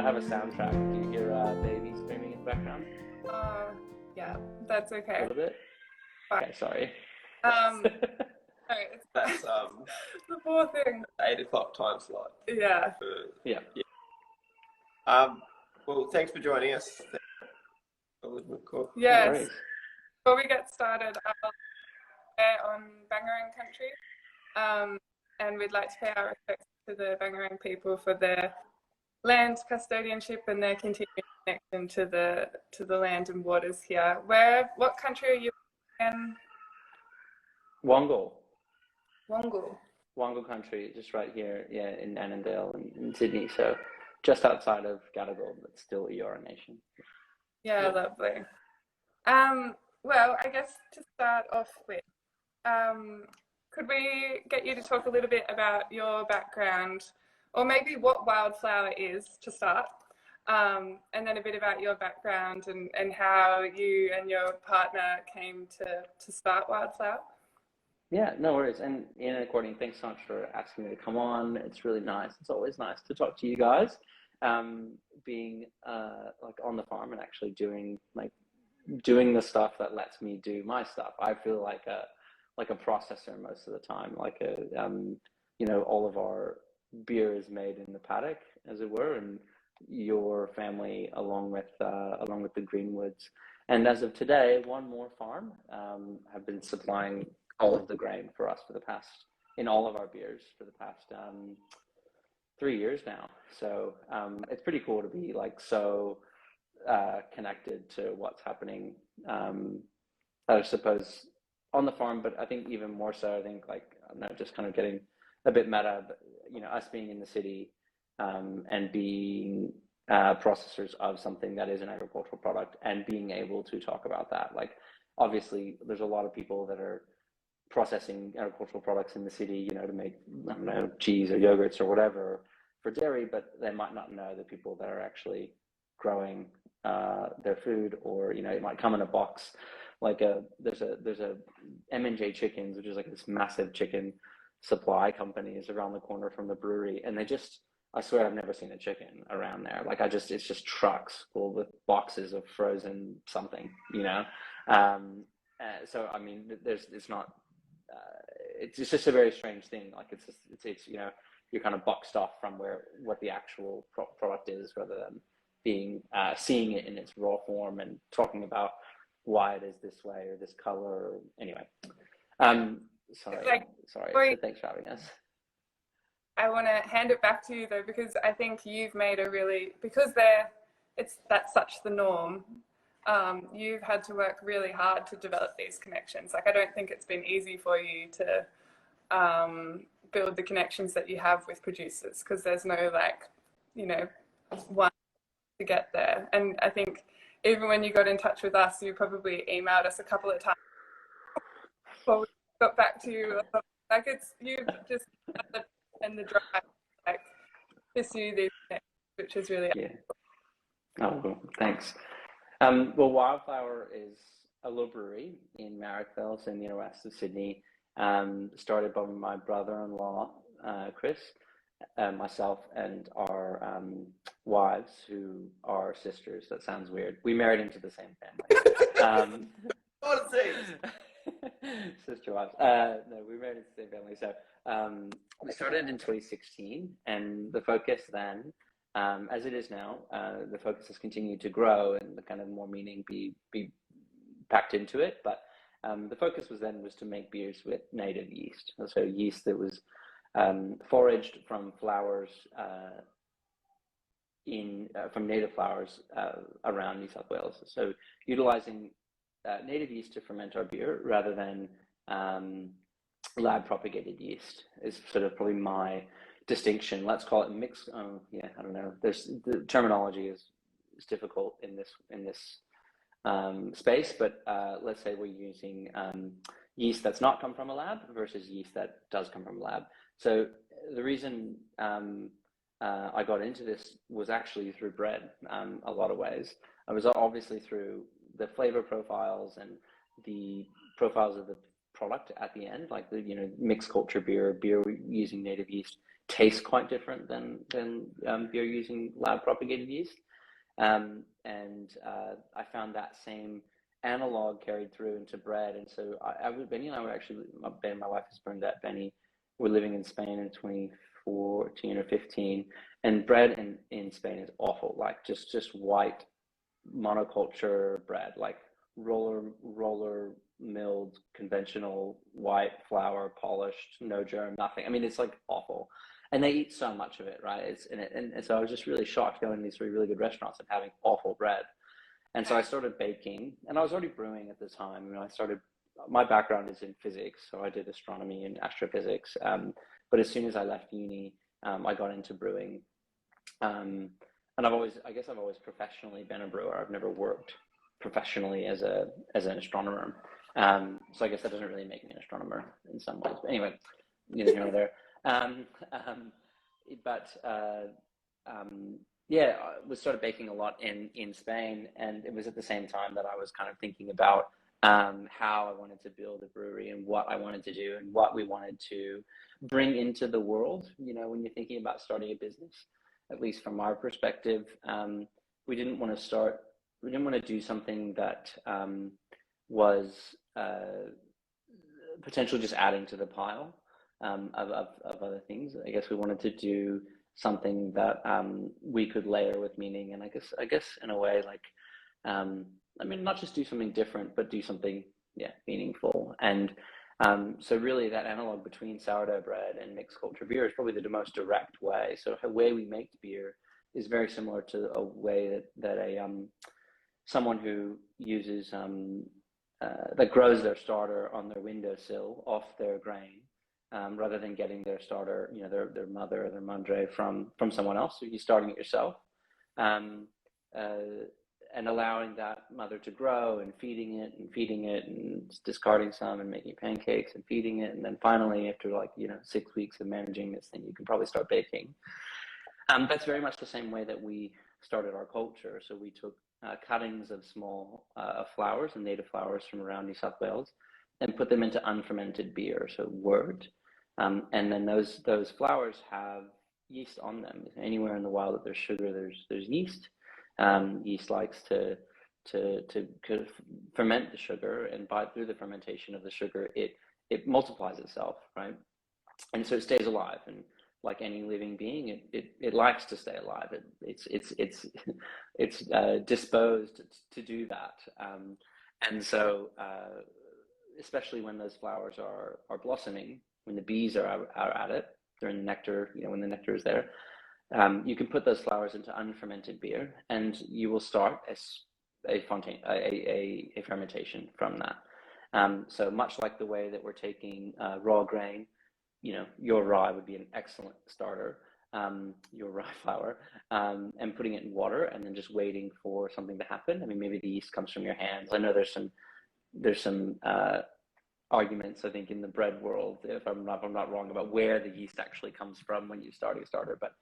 might have a soundtrack. Do you hear baby screaming in the background? Yeah, that's okay. A little bit? Okay, sorry. No, it's That's the poor thing. 8 o'clock time slot. Yeah. Yeah. Well, thanks for joining us. Yes. Before we get started, we're on Bangarang country, and we'd like to pay our respects to the Bangarang people for their land custodianship and their continued connection to the land and waters here. What country are you in? Wongal. Wongal country, just right here, in Annandale in Sydney. So just outside of Gadigal, but still Eora Nation. Yeah, lovely. Well, I guess to start off with, could we get you to talk a little bit about your background, or maybe what Wildflower is to start, and then a bit about your background and how you and your partner came to start Wildflower? Yeah, no worries. And Courtney, thanks so much for asking me to come on. It's really nice. It's always nice to talk to you guys. Being like on the farm and actually doing the stuff that lets me do my stuff. I feel like a processor most of the time. All of our beer is made in the paddock, as it were, and your family along with the Greenwoods. And as of today, one more farm have been supplying all of the grain for us in all of our beers for the past 3 years now. So it's pretty cool to be so connected to what's happening, I suppose, on the farm, but I think even more so, I think just kind of getting a bit meta, but us being in the city and being processors of something that is an agricultural product and being able to talk about that. Obviously there's a lot of people that are processing agricultural products in the city, to make, I don't know, cheese or yogurts or whatever for dairy, but they might not know the people that are actually growing their food, or it might come in a box. There's a M&J Chickens, which is this massive chicken supply company, is around the corner from the brewery, and I swear I've never seen a chicken around there. It's just trucks full with boxes of frozen something, so I mean, it's just a very strange thing. It's you're kind of boxed off from what the actual product is, rather than seeing it in its raw form and talking about why it is this way or this color. Anyway, sorry. So thanks for having us. I want to hand it back to you though, because I think you've made that's such the norm. You've had to work really hard to develop these connections. I don't think it's been easy for you to build the connections that you have with producers, because there's no one to get there. And I think even when you got in touch with us, you probably emailed us a couple of times before we got back to you. You've just and the drive pursue these things, which is really Oh, thanks. Well, Wildflower is a little brewery in Marrickville, so near west of Sydney. Started by my brother-in-law, Chris, myself, and our wives, who are sisters. That sounds weird. We married into the same family. What it seems. Sister wives. No, we married into the same family. So we started in 2016, and the focus then, as it is now, the focus has continued to grow and the kind of more meaning be packed into it. But the focus was to make beers with native yeast. So yeast that was foraged from flowers from native flowers around New South Wales. So utilizing native yeast to ferment our beer rather than lab propagated yeast is sort of probably my distinction. Let's call it mixed. I don't know. The terminology is difficult in this space, but let's say we're using yeast that's not come from a lab versus yeast that does come from a lab. So the reason I got into this was actually through bread. A lot of ways. I was obviously through the flavor profiles and the profiles of the product at the end. Like the mixed culture beer using native yeast tastes quite different than beer using lab propagated yeast. And I found that same analog carried through into bread. And so Benny and I were actually, my wife is Bernadette. Benny, we're living in Spain in 2014 or 15, and bread in Spain is awful. Like just white monoculture bread, like roller milled conventional white flour, polished, no germ, nothing. I mean, it's like awful. And they eat so much of it, right? And so I was just really shocked going to these really good restaurants and having awful bread. And so I started baking, and I was already brewing at the time. My background is in physics, so I did astronomy and astrophysics. But as soon as I left uni, I got into brewing. And I've always professionally been a brewer. I've never worked professionally as an astronomer. So I guess that doesn't really make me an astronomer in some ways. But anyway, neither here nor there. Yeah, we started baking a lot in Spain, and it was at the same time that I was kind of thinking about how I wanted to build a brewery and what I wanted to do and what we wanted to bring into the world. When you're thinking about starting a business, at least from our perspective, we didn't want to do something that was potentially just adding to the pile of other things. I guess we wanted to do something that we could layer with meaning, and I guess in a way, like not just do something different, but do something meaningful. And so really that analog between sourdough bread and mixed culture beer is probably the most direct way. So the way we make beer is very similar to a way that someone who uses that grows their starter on their windowsill off their grain, rather than getting their starter, their mother or their madre from someone else. So you're starting it yourself, and allowing that mother to grow and feeding it and discarding some and making pancakes and feeding it. And then finally, after 6 weeks of managing this thing, you can probably start baking. That's very much the same way that we started our culture. So we took cuttings of small flowers and native flowers from around New South Wales and put them into unfermented beer, so wort. And then those flowers have yeast on them. Anywhere in the wild that there's sugar, there's yeast. Yeast likes to ferment the sugar, and through the fermentation of the sugar, it multiplies itself, right? And so it stays alive. And like any living being, it likes to stay alive. It's disposed to do that. And so especially when those flowers are blossoming, when the bees are at it during the nectar, when the nectar is there, you can put those flowers into unfermented beer, and you will start a fermentation from that. So much like the way that we're taking raw grain, your rye would be an excellent starter, your rye flour, and putting it in water and then just waiting for something to happen. I mean, maybe the yeast comes from your hands. I know there's some arguments, I think, in the bread world, if I'm not wrong, about where the yeast actually comes from when you start a starter. But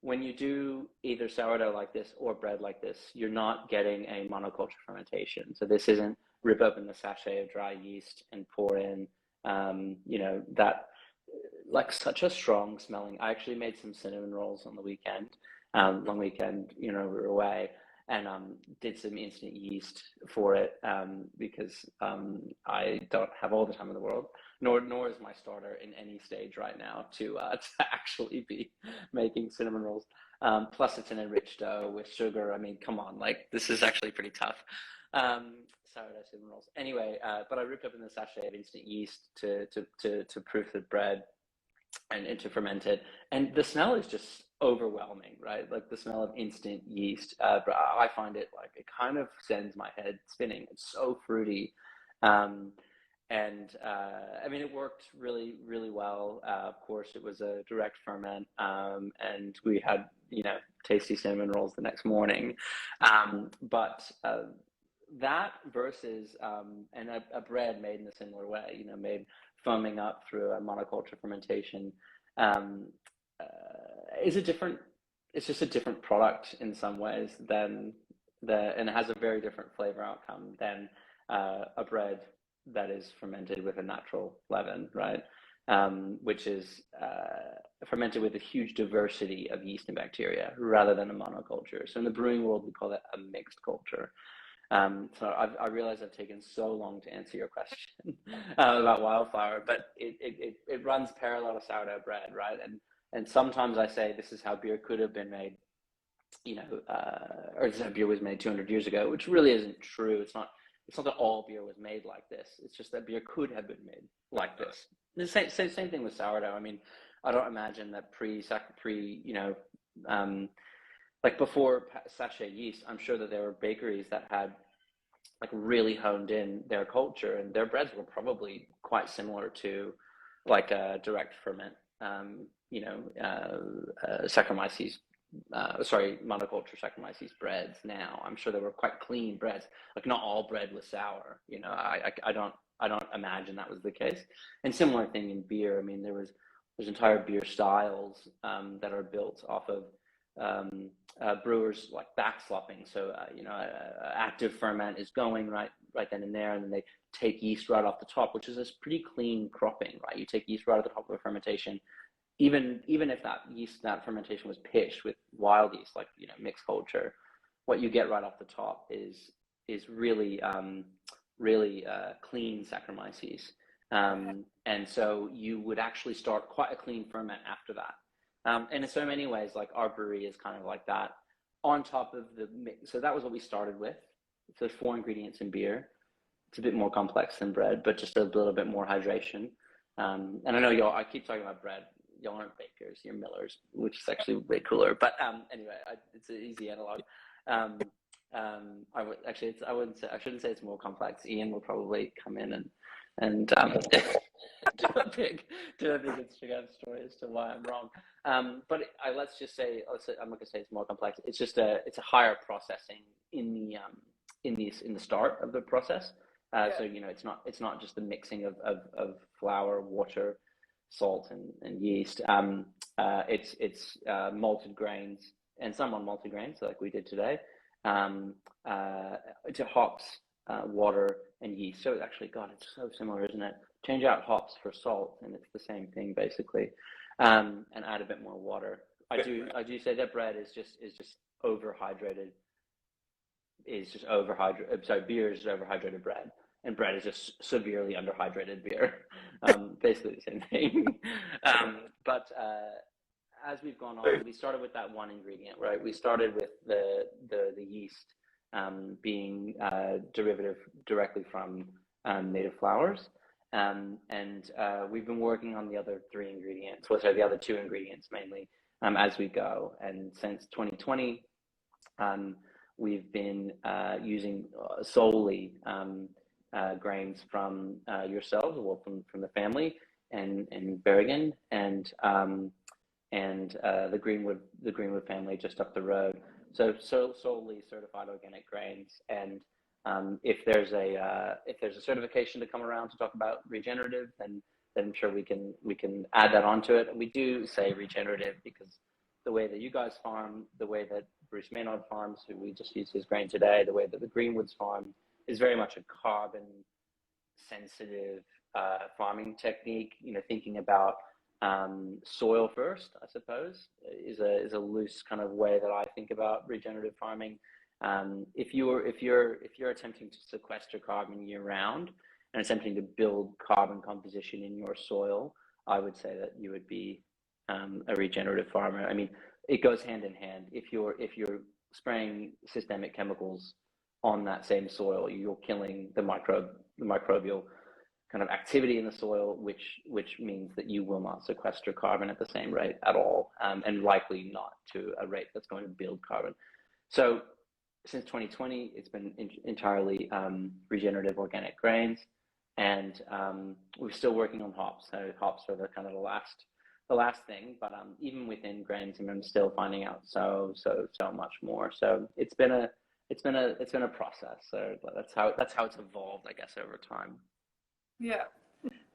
when you do either sourdough like this or bread like this, you're not getting a monoculture fermentation. So this isn't rip open the sachet of dry yeast and pour in, that like such a strong smelling. I actually made some cinnamon rolls on the weekend, long weekend, we were away, and did some instant yeast for it, because I don't have all the time in the world, nor is my starter in any stage right now to actually be making cinnamon rolls. Plus it's an enriched dough with sugar. I mean, come on, like this is actually pretty tough. Sourdough cinnamon rolls. Anyway, but I ripped open the sachet of instant yeast to proof the bread and to ferment it, and the smell is just overwhelming, right? Like the smell of instant yeast. But I find it like it kind of sends my head spinning. It's so fruity. I mean, it worked really, really well. Of course, it was a direct ferment, and we had, tasty cinnamon rolls the next morning. But that versus a bread made in a similar way, made foaming up through a monoculture fermentation, is a different. It's just a different product in some ways and it has a very different flavor outcome than a bread that is fermented with a natural leaven, right? Which is fermented with a huge diversity of yeast and bacteria rather than a monoculture. So in the brewing world, we call that a mixed culture. So I realize I've taken so long to answer your question about Wildflower, but it runs parallel to sourdough bread, right? And sometimes I say this is how beer could have been made, or this is how beer was made 200 years ago, which really isn't true. It's not that all beer was made like this. It's just that beer could have been made like this. The same thing with sourdough. I mean, I don't imagine that like before sachet yeast, I'm sure that there were bakeries that had like really honed in their culture, and their breads were probably quite similar to like a direct ferment, Saccharomyces, monoculture Saccharomyces breads. Now I'm sure they were quite clean breads. Like not all bread was sour. I don't imagine that was the case. And similar thing in beer. I mean, there's entire beer styles that are built off of brewers like backslopping. So active ferment is going right then and there, and then they take yeast right off the top, which is a pretty clean cropping, right? You take yeast right at the top of a fermentation, even if that fermentation was pitched with wild yeast, like mixed culture, what you get right off the top is really clean Saccharomyces, and so you would actually start quite a clean ferment after that. And in so many ways, like our brewery is kind of like that on top of the mix. So that was what we started with. So there's 4 ingredients in beer. It's a bit more complex than bread, but just a little bit more hydration. And I know I keep talking about bread. Y'all aren't bakers, you're millers, which is actually way cooler. But anyway, it's an easy analog. I shouldn't say it's more complex. Ian will probably come in and do a big Instagram story as to why I'm wrong. But I'm not gonna say it's more complex. It's just it's a higher processing in the start of the process. So it's not just the mixing of flour, water, salt, and yeast. It's malted grains and some unmalted grains, like we did today, to hops, water, and yeast. So actually, God, it's so similar, isn't it? Change out hops for salt, and it's the same thing basically, and add a bit more water. I do say that bread is just overhydrated. Sorry, beer is overhydrated bread, and bread is just severely underhydrated beer. Basically the same thing. But as we've gone on, we started with that one ingredient, right? We started with the yeast being derivative directly from native flowers. And we've been working on the other 3 ingredients, the other 2 ingredients mainly, as we go. And since 2020, we've been using solely grains from yourselves, well, from the family and Berrigan, and the Greenwood family just up the road. So solely certified organic grains. And if there's a certification to come around to talk about regenerative, then I'm sure we can add that onto it. And we do say regenerative because the way that you guys farm, the way that Bruce Maynard farms, who we just used his grain today, the way that the Greenwoods farm is very much a carbon sensitive farming technique. Thinking about soil first, I suppose, is a loose kind of way that I think about regenerative farming. If you're attempting to sequester carbon year round and attempting to build carbon composition in your soil, I would say that you would be a regenerative farmer. I mean, it goes hand in hand. If you're spraying systemic chemicals on that same soil, you're killing the microbial kind of activity in the soil, which means that you will not sequester carbon at the same rate at all, and likely not to a rate that's going to build carbon. So since 2020, it's been entirely regenerative organic grains, and we're still working on hops. So hops are the kind of the last thing, but even within grains, I'm still finding out so much more. So it's been a process. So that's how it's evolved, I guess, over time. Yeah.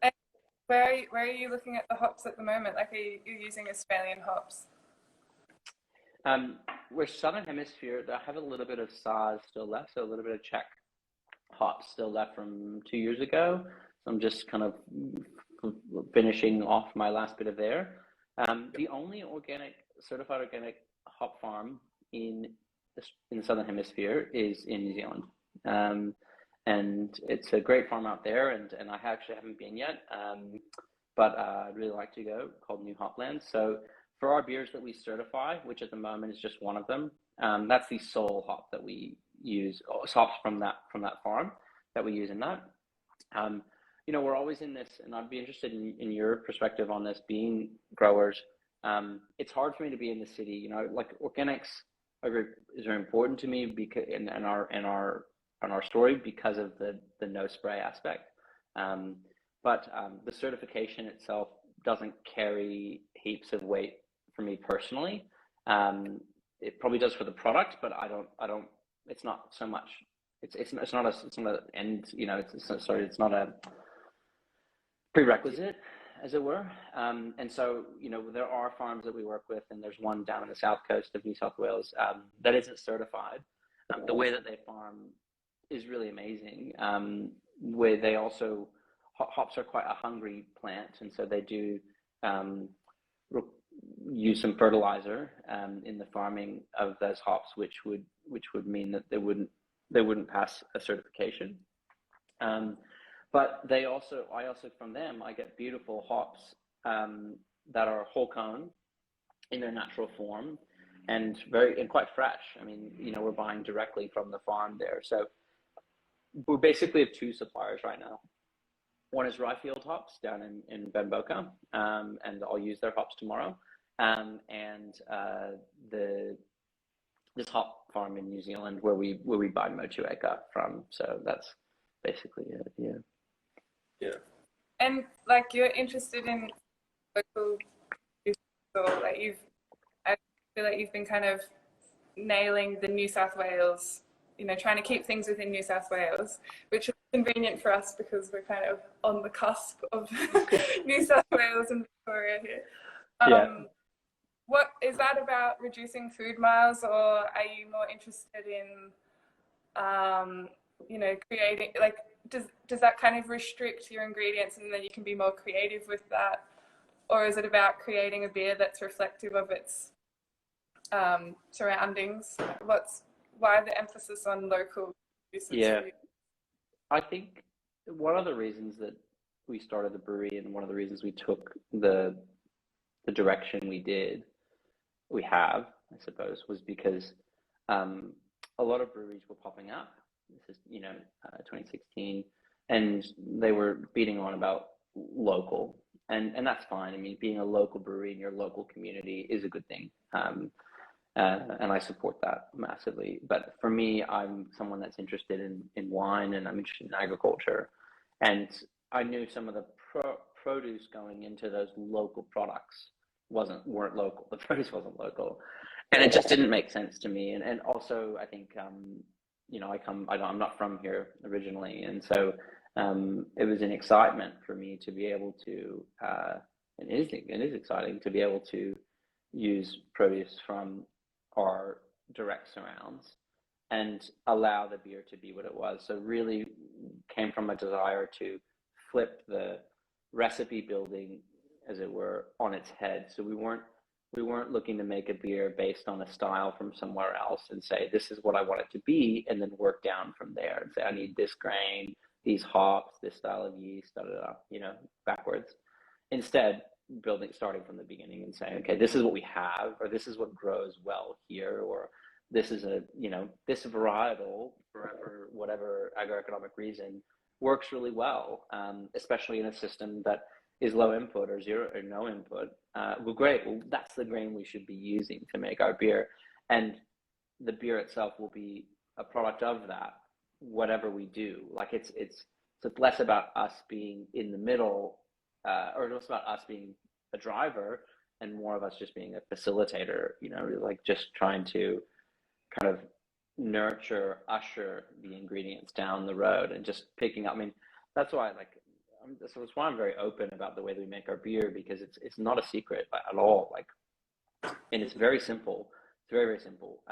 And where are you looking at the hops at the moment? Like, are you using Australian hops? We're Southern Hemisphere. I have a little bit of SARS still left, so a little bit of Czech hops still left from 2 years ago. So I'm just kind of finishing off my last bit of there. The only certified organic hop farm in the Southern Hemisphere is in New Zealand. And it's a great farm out there, and I actually haven't been yet, but I'd really like to go, called New Hopland. So for our beers that we certify, which at the moment is just one of them, that's the sole hop that we use, hops from that farm that we use in that. You know, we're always in this, and I'd be interested in your perspective on this, being growers. It's hard for me to be in the city, you know, like organics is very important to me because in our story because of the no spray aspect. But the certification itself doesn't carry heaps of weight for me personally. It probably does for the product, but I don't. It's not so much. It's not an end. You know, it's not a prerequisite, as it were. And so, you know, there are farms that we work with, and there's one down in the south coast of New South Wales that isn't certified. The way that they farm is really amazing. Where they also, hops are quite a hungry plant, and so they do use some fertilizer in the farming of those hops, which would mean that they wouldn't pass a certification. But I also from them I get beautiful hops that are whole cone in their natural form and quite fresh. I mean, you know, we're buying directly from the farm there. So we basically have two suppliers right now. One is Ryefield Hops down in Benboca, and I'll use their hops tomorrow. And this hop farm in New Zealand where we buy Motueka from. So that's basically it. Yeah. Yeah. And like you're interested in local, or like I feel like you've been kind of nailing the New South Wales, you know, trying to keep things within New South Wales, which is convenient for us because we're kind of on the cusp of New South Wales and Victoria here. Yeah. What is that about, reducing food miles, or are you more interested in, you know, creating, like, does that kind of restrict your ingredients and then you can be more creative with that? Or is it about creating a beer that's reflective of its surroundings? Why the emphasis on local uses? Yeah. I think one of the reasons that we started the brewery and one of the reasons we took the direction we have, I suppose, was because a lot of breweries were popping up. This is, 2016, and they were beating on about local, and that's fine. I mean, being a local brewery in your local community is a good thing, and I support that massively. But for me, I'm someone that's interested in wine, and I'm interested in agriculture, and I knew some of the produce going into those local products weren't local. The produce wasn't local, and it just didn't make sense to me. And also, I think I'm not from here originally, and so it was an excitement for me to be able to. It is exciting to be able to use produce from our direct surrounds and allow the beer to be what it was. So really came from a desire to flip the recipe building, as it were, on its head. So we weren't looking to make a beer based on a style from somewhere else and say, this is what I want it to be, and then work down from there and say, I need this grain, these hops, this style of yeast, backwards. Instead, starting from the beginning and saying, okay, this is what we have, or this is what grows well here, or this is this varietal, for whatever agroeconomic reason, works really well, especially in a system that is low input or zero or no input. Well, great. Well, that's the grain we should be using to make our beer, and the beer itself will be a product of that, whatever we do. Like it's less about us being in the middle, or less about us being a driver, and more of us just being a facilitator. Like just trying to kind of usher the ingredients down the road and just picking up. I mean, that's why that's why I'm very open about the way that we make our beer, because it's not a secret at all. And it's very simple. It's very, very simple.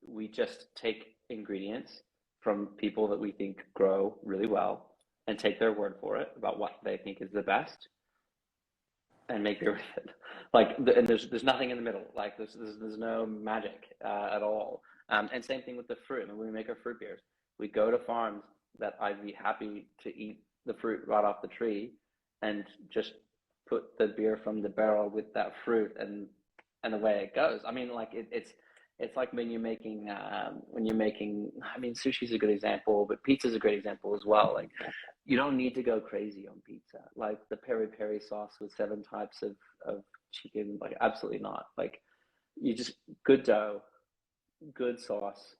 We just take ingredients from people that we think grow really well and take their word for it about what they think is the best and make beer with it. And there's nothing in the middle. Like there's no magic at all. And same thing with the fruit. When we make our fruit beers, we go to farms that I'd be happy to eat the fruit right off the tree and just put the beer from the barrel with that fruit and away it goes. I mean, like it's like when you're making I mean, sushi's a good example, but pizza's a great example as well. Like you don't need to go crazy on pizza. Like the peri peri sauce with 7 types of chicken, like absolutely not. Like you just good dough, good sauce,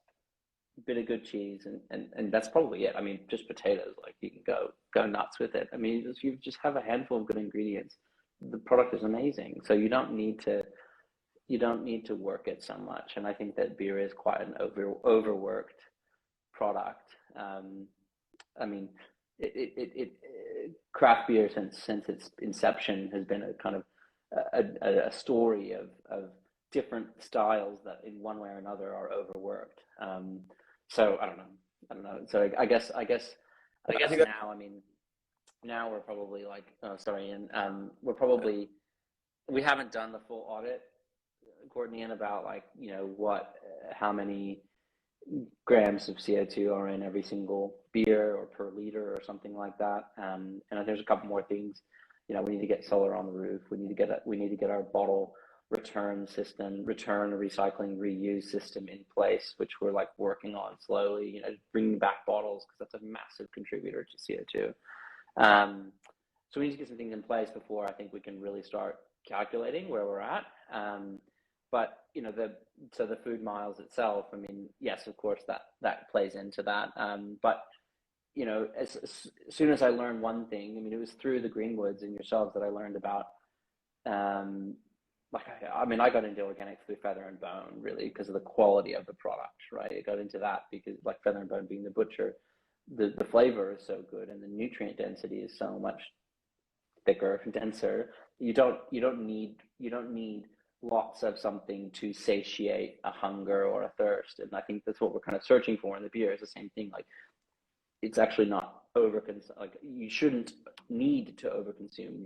bit of good cheese, and that's probably it. I mean, just potatoes, like you can go nuts with it. I mean, you just have a handful of good ingredients. The product is amazing. So you don't need to work it so much. And I think that beer is quite an overworked product. I mean, craft beer since its inception has been a kind of a story of different styles that in one way or another are overworked. So I don't know. So I guess now, I mean, now we're probably like, we haven't done the full audit, Courtney, and about like, how many grams of CO2 are in every single beer or per liter or something like that. And there's a couple more things. We need to get solar on the roof. We need to get our bottle return recycling reuse system in place, which we're like working on slowly, bringing back bottles, because that's a massive contributor to CO2. So we need to get some things in place before I think we can really start calculating where we're at. But the food miles itself, I mean, yes, of course that plays into that. But as soon as I learned one thing, I mean, it was through the Greenwoods and yourselves that I learned about. I got into organics through Feather and Bone, really, because of the quality of the product, right? I got into that because, like, Feather and Bone being the butcher, the flavor is so good and the nutrient density is so much thicker, denser. You don't need lots of something to satiate a hunger or a thirst, and I think that's what we're kind of searching for in the beer. Is the same thing. Like, it's actually not you shouldn't need to overconsume.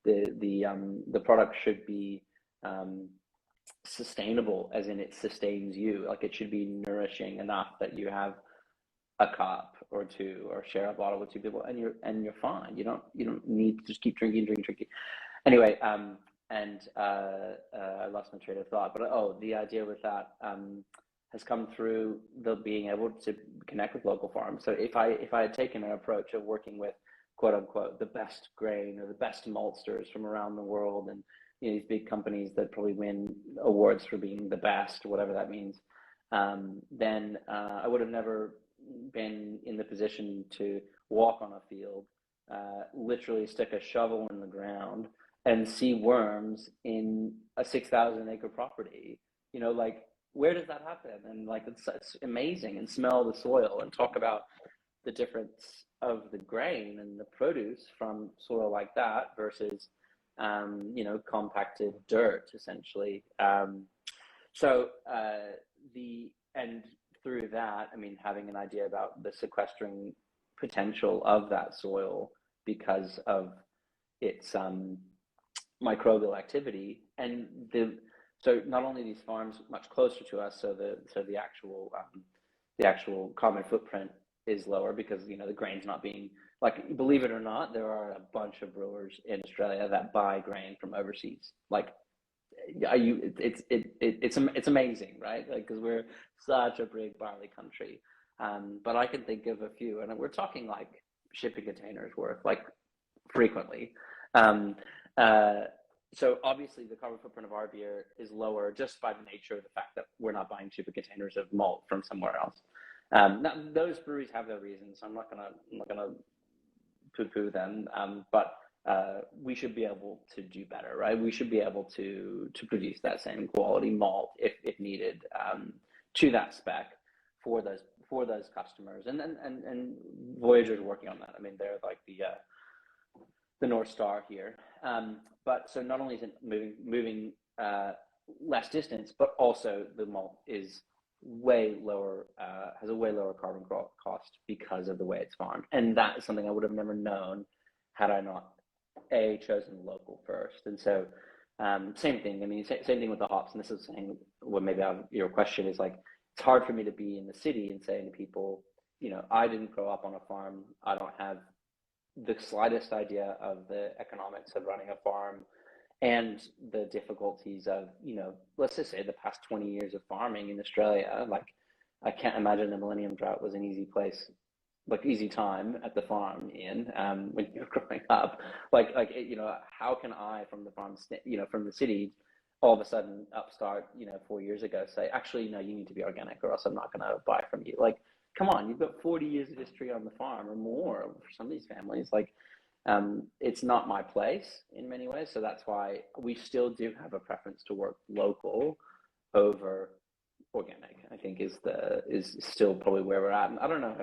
The product should be sustainable, as in it sustains you. Like, it should be nourishing enough that you have a cup or two, or share a bottle with 2 people, and you're fine. You don't need to just keep drinking. Anyway, I lost my train of thought, but the idea with that has come through the being able to connect with local farms. So if I had taken an approach of working with, quote unquote, the best grain or the best maltsters from around the world, and these big companies that probably win awards for being the best, whatever that means, then I would have never been in the position to walk on a field, literally stick a shovel in the ground and see worms in a 6,000 acre property. Where does that happen? And it's amazing, and smell the soil and talk about the difference of the grain and the produce from soil like that versus compacted dirt, essentially. And through that, I mean, having an idea about the sequestering potential of that soil because of its microbial activity, and so not only these farms much closer to us, so the actual carbon footprint is lower because the grain's not being, like, believe it or not, there are a bunch of brewers in Australia that buy grain from overseas. It's amazing, right? Because we're such a big barley country. But I can think of a few, and we're talking like shipping containers worth, like, frequently. So obviously the carbon footprint of our beer is lower just by the nature of the fact that we're not buying shipping containers of malt from somewhere else. Now, those breweries have their reasons. So I'm not gonna poo-poo them. But we should be able to do better, right? We should be able to produce that same quality malt if needed, to that spec for those customers. And Voyager's working on that. I mean, they're like the North Star here. But so not only is it moving less distance, but also the malt is has a way lower carbon cost because of the way it's farmed, and that is something I would have never known had I not chosen local first. And so same thing. I mean, same thing with the hops. And this is saying, well, maybe your question is like, it's hard for me to be in the city and saying to people, I didn't grow up on a farm. I don't have the slightest idea of the economics of running a farm and the difficulties of, let's just say the past 20 years of farming in Australia. Like, I can't imagine the Millennium Drought was an easy time at the farm, Ian, when you're growing up. How can I, from the farm, from the city, all of a sudden upstart, 4 years ago, say, actually, no, you need to be organic or else I'm not going to buy from you. Like, come on, you've got 40 years of history on the farm or more for some of these families. Like, it's not my place in many ways. So that's why we still do have a preference to work local over organic, I think is still probably where we're at. And I don't know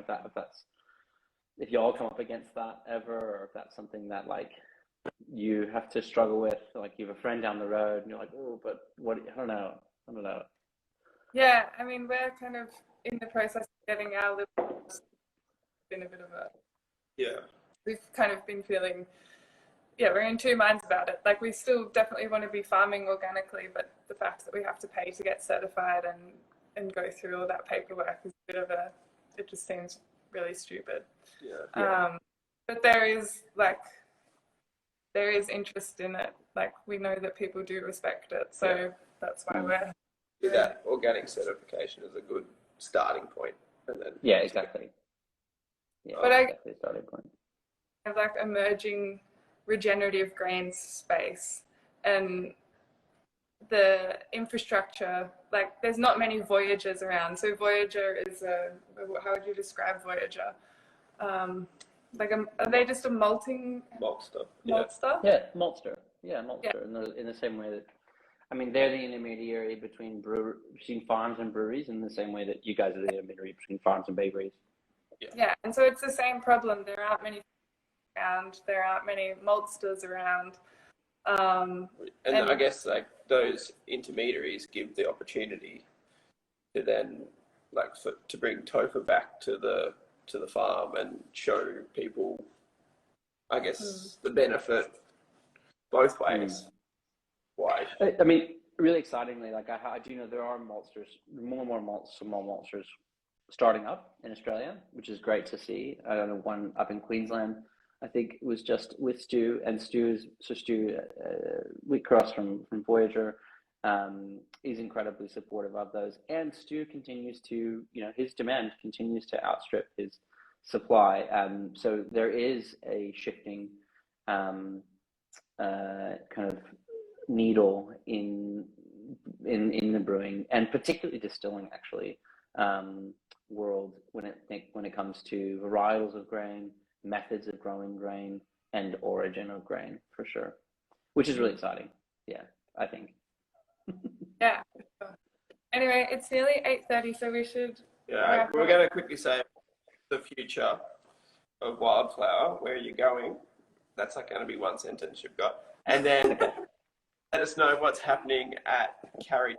if y'all come up against that ever, or if that's something that like you have to struggle with, like you have a friend down the road and you're like, oh, but what, I don't know. Yeah, I mean, we're kind of in the process of getting our little, been a bit of a, we've kind of been feeling, we're in two minds about it. Like, we still definitely want to be farming organically, but the fact that we have to pay to get certified and go through all that paperwork is a bit of it just seems really stupid. But there is interest in it. Like, we know that people do respect it, so that's why we're that organic certification is a good starting point. And then exactly. But exactly, starting point. Like emerging regenerative grains space and the infrastructure, like there's not many Voyagers around. So Voyager is how would you describe Voyager? Are they just a maltster? Maltster. Maltster. In the same way that, I mean, they're the intermediary between farms and breweries, in the same way that you guys are the intermediary between farms and bakeries. Yeah, and so it's the same problem. There aren't many around. There aren't many maltsters around. And I guess like those intermediaries give the opportunity to then to bring Topher back to the farm and show people, I guess, the benefit both ways. Why? I mean, really excitingly, like I do know there are maltsters, more and more small maltsters starting up in Australia, which is great to see. I don't know, one up in Queensland, I think it was just with Stu, and Stu, we cross from Voyager, is incredibly supportive of those. And Stu continues to, his demand continues to outstrip his supply. So there is a shifting kind of needle in the brewing and particularly distilling actually world when it comes to varietals of grain, methods of growing grain, and origin of grain, for sure, which is really exciting. I think. Anyway, it's nearly 8:30, so we should we're going to quickly say the future of Wildflower. Where are you going? That's like going to be one sentence you've got, and then let us know what's happening at Carriage.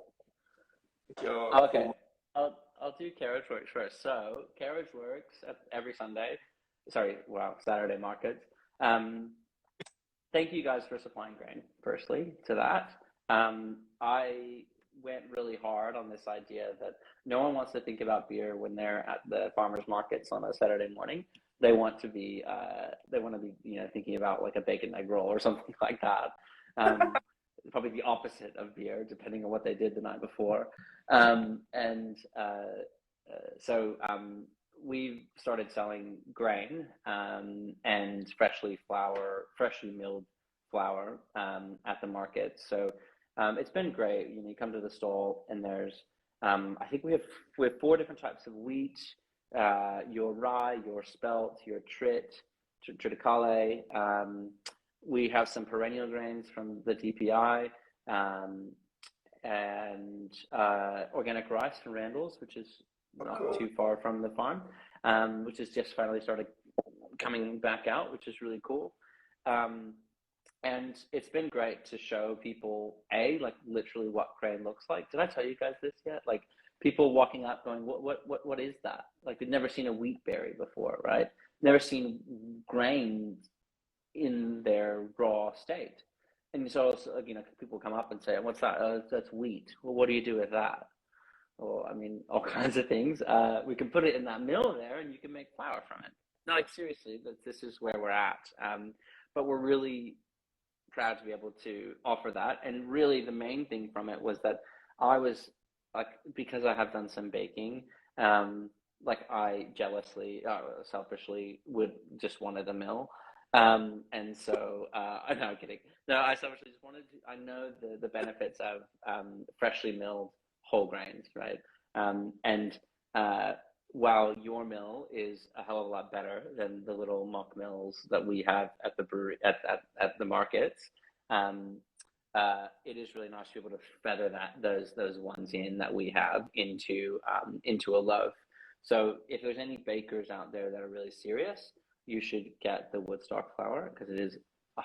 Okay, I'll do Carriage Works first. So Carriage Works every Saturday markets. Thank you guys for supplying grain, firstly, to that. I went really hard on this idea that no one wants to think about beer when they're at the farmers markets on a Saturday morning. They want to be thinking about like a bacon egg roll or something like that. Probably the opposite of beer, depending on what they did the night before. We've started selling grain and freshly milled flour at the market. So it's been great. You come to the stall and there's I think we have 4 different types of wheat: your rye, your spelt, your triticale. We have some perennial grains from the DPI, and organic rice from Randall's, which is not too far from the farm, which has just finally started coming back out, which is really cool. And it's been great to show people, like literally what grain looks like. Did I tell you guys this yet? Like people walking up going, what is that? Like, they've never seen a wheat berry before, right? Never seen grains in their raw state. And so, you know, people come up and say, what's that? Oh, that's wheat. Well, what do you do with that? Well, I mean, all kinds of things. We can put it in that mill there and you can make flour from it. No, like, seriously, this is where we're at. But we're really proud to be able to offer that. And really the main thing from it was that I was, like, because I have done some baking, like, I jealously, selfishly would just wanted a mill. And so, I'm not kidding. No, I selfishly just wanted to, I know the benefits of freshly milled whole grains, right? And while your mill is a hell of a lot better than the little mock mills that we have at the brewery, at the markets, it is really nice to be able to feather those ones in that we have into a loaf. So if there's any bakers out there that are really serious, you should get the Woodstock flour, because it is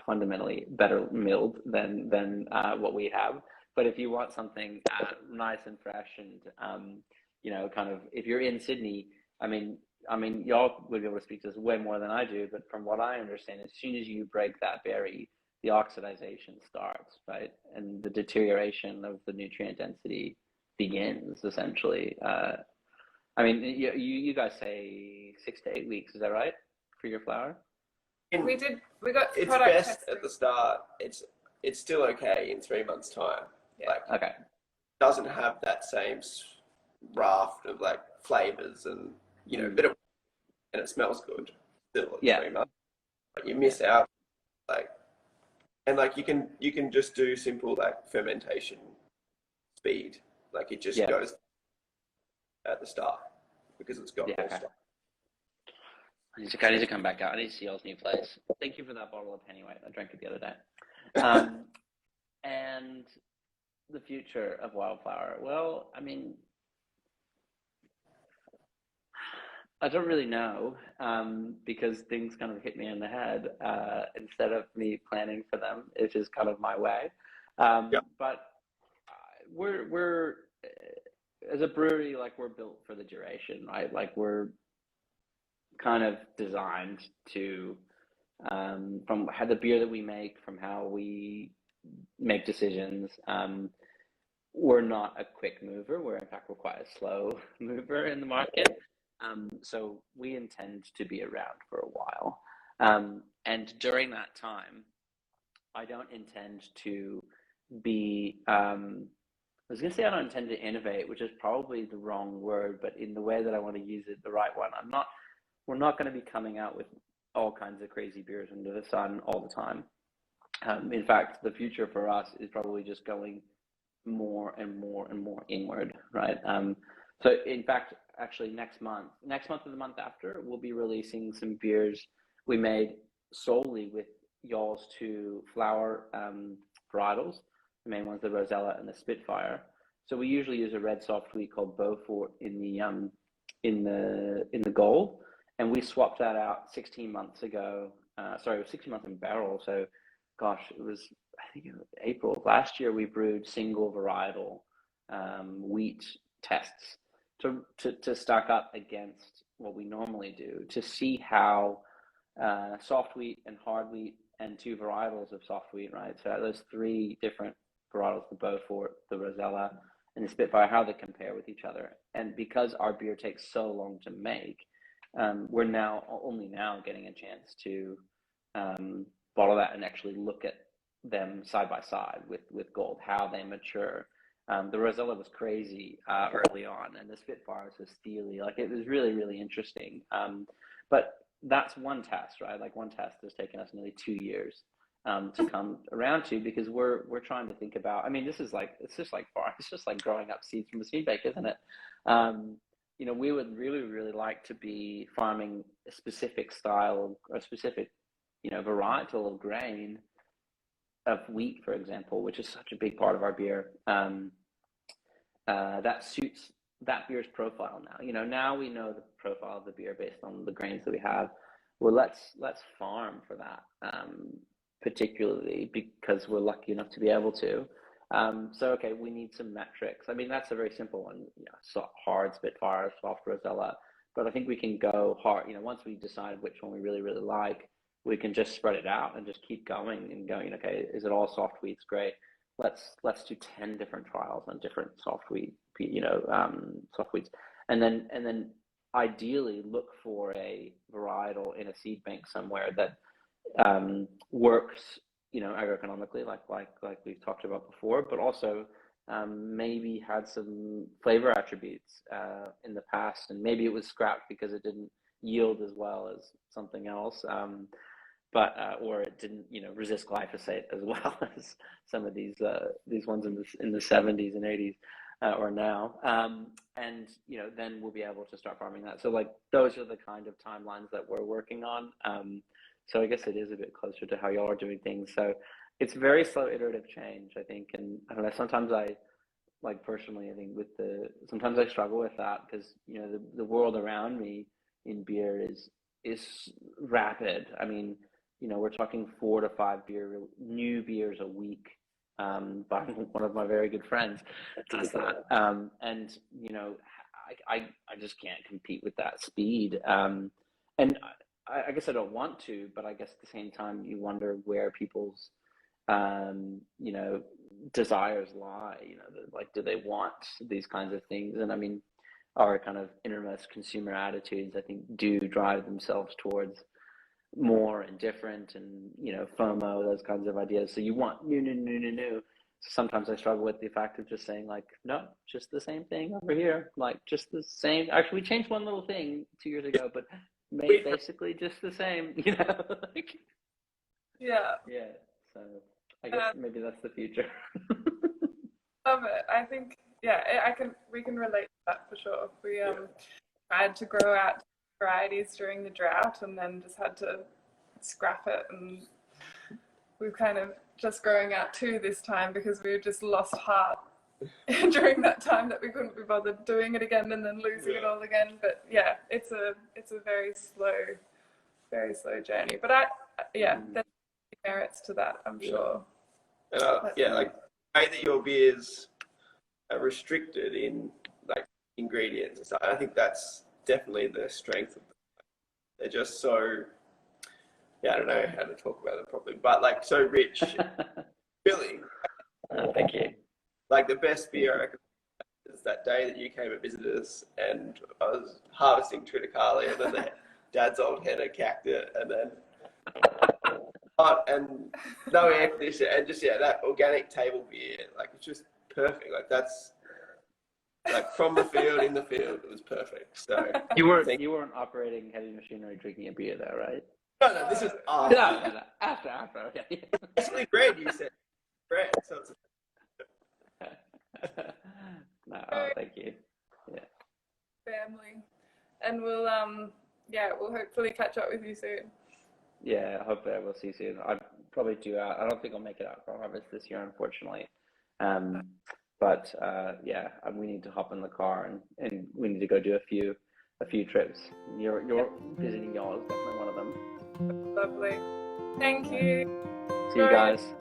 fundamentally better milled than what we have. But if you want something nice and fresh, and you know, kind of, if you're in Sydney, I mean, y'all would be able to speak to this way more than I do. But from what I understand, as soon as you break that berry, the oxidization starts, right, and the deterioration of the nutrient density begins essentially. I mean, you guys say 6 to 8 weeks, is that right, for your flour? And We got it's product best testing. at the start. It's still okay in 3 months' time. Yeah. Like, Okay. doesn't have that same raft of like flavors and, you know, bit of, and it smells good still at 3 months. But you miss out, like, and like you can just do simple like fermentation speed. Like, it just goes at the start because it's got more stuff. I need to come back out. I need to see y'all's new place. Thank you for that bottle of Pennyweight. I drank it the other day. And the future of Wildflower. Well, I mean, I don't really know, because things kind of hit me in the head instead of me planning for them. It's just kind of my way. But we're as a brewery, like, we're built for the duration, right? Like, we're kind of designed to, from how the beer that we make, from how we make decisions, we're not a quick mover. We're, in fact, we're quite a slow mover in the market. So we intend to be around for a while. And during that time, I don't intend to be, I was going to say I don't intend to innovate, which is probably the wrong word, but in the way that I want to use it, the right one. We're not going to be coming out with all kinds of crazy beers under the sun all the time. In fact, the future for us is probably just going more and more and more inward, right? So in fact, actually next month or the month after, we'll be releasing some beers we made solely with y'all's two flour varietals. The main one's the Rosella and the Spitfire. So we usually use a red soft wheat called Beaufort in the gold, and we swapped that out 16 months ago. It was 16 months in barrel. So, gosh, I think it was April of last year. We brewed single varietal wheat tests to stack up against what we normally do, to see how soft wheat and hard wheat and two varietals of soft wheat, right? So those three different varietals, the Beaufort, the Rosella, and the Spitfire, how they compare with each other. And because our beer takes so long to make, we're only now getting a chance to bottle that and actually look at them side by side with gold, how they mature. The Rosella was crazy early on, and the Spitfire was so steely. Like, it was really, really interesting. But that's one test, right? Like, one test has taken us nearly 2 years to come around to, because we're trying to think about. I mean, it's just like growing up seeds from a seed bank, isn't it? You know, we would really, really like to be farming a specific style or a specific, you know, varietal of grain of wheat, for example, which is such a big part of our beer. That suits that beer's profile now. You know, now we know the profile of the beer based on the grains that we have. Well, let's farm for that, particularly because we're lucky enough to be able to. So, okay, we need some metrics. I mean, that's a very simple one. So hard Spitfire, soft Rosella. But I think we can go hard. Once we decide which one we really, really like, we can just spread it out and just keep going and going. Okay, is it all soft wheats? Great. Let's do 10 different trials on different soft soft wheats, and then ideally look for a varietal in a seed bank somewhere that works, agroeconomically, like we've talked about before, but also maybe had some flavor attributes in the past, and maybe it was scrapped because it didn't yield as well as something else, but or it didn't, resist glyphosate as well as some of these ones in the 70s and 80s or now, and then we'll be able to start farming that. So like those are the kind of timelines that we're working on. So I guess it is a bit closer to how y'all are doing things. So it's very slow iterative change, I think. And I don't know, sometimes personally, I think sometimes I struggle with that because, the world around me in beer is rapid. I mean, we're talking 4 to 5 new beers a week, by one of my very good friends does that. And, I just can't compete with that speed. And I guess I don't want to, but I guess at the same time, you wonder where people's, desires lie. Do they want these kinds of things? And I mean, our kind of innermost consumer attitudes, I think, do drive themselves towards more and different, and FOMO, those kinds of ideas. So you want new. Sometimes I struggle with the fact of just saying no, just the same thing over here, just the same. Actually, we changed one little thing 2 years ago, but basically just the same, Yeah. Yeah. So I guess maybe that's the future. Love it. I think, we can relate to that for sure. We tried to grow out varieties during the drought and then just had to scrap it, and we've kind of just growing out 2 this time because we just lost heart during that time that we couldn't be bothered doing it again and then losing it all again. But it's a very slow journey. But there's merits to that, I'm sure. And like the way that your beers are restricted in ingredients and stuff, I think that's definitely the strength of them. They're just so, I don't know how to talk about it properly, but so rich, filling. Thank you. The best beer I reckon is that day that you came and visited us, and I was harvesting Triticale, and then the dad's old header cacked it, and then hot and no air conditioner, and just that organic table beer, it's just perfect. That's from the field, in the field, it was perfect. So you weren't operating heavy machinery drinking a beer though, right? No, this is after. No, after. Okay. Actually, bread. You said bread. So it's no, thank you. Yeah. Family, and we'll hopefully catch up with you soon. Yeah, hopefully I will see you soon. I'm probably due out. I don't think I'll make it out for harvest this year, unfortunately. But we need to hop in the car and we need to go do a few trips. You're visiting y'all is definitely one of them. Lovely. Thank you. See you guys.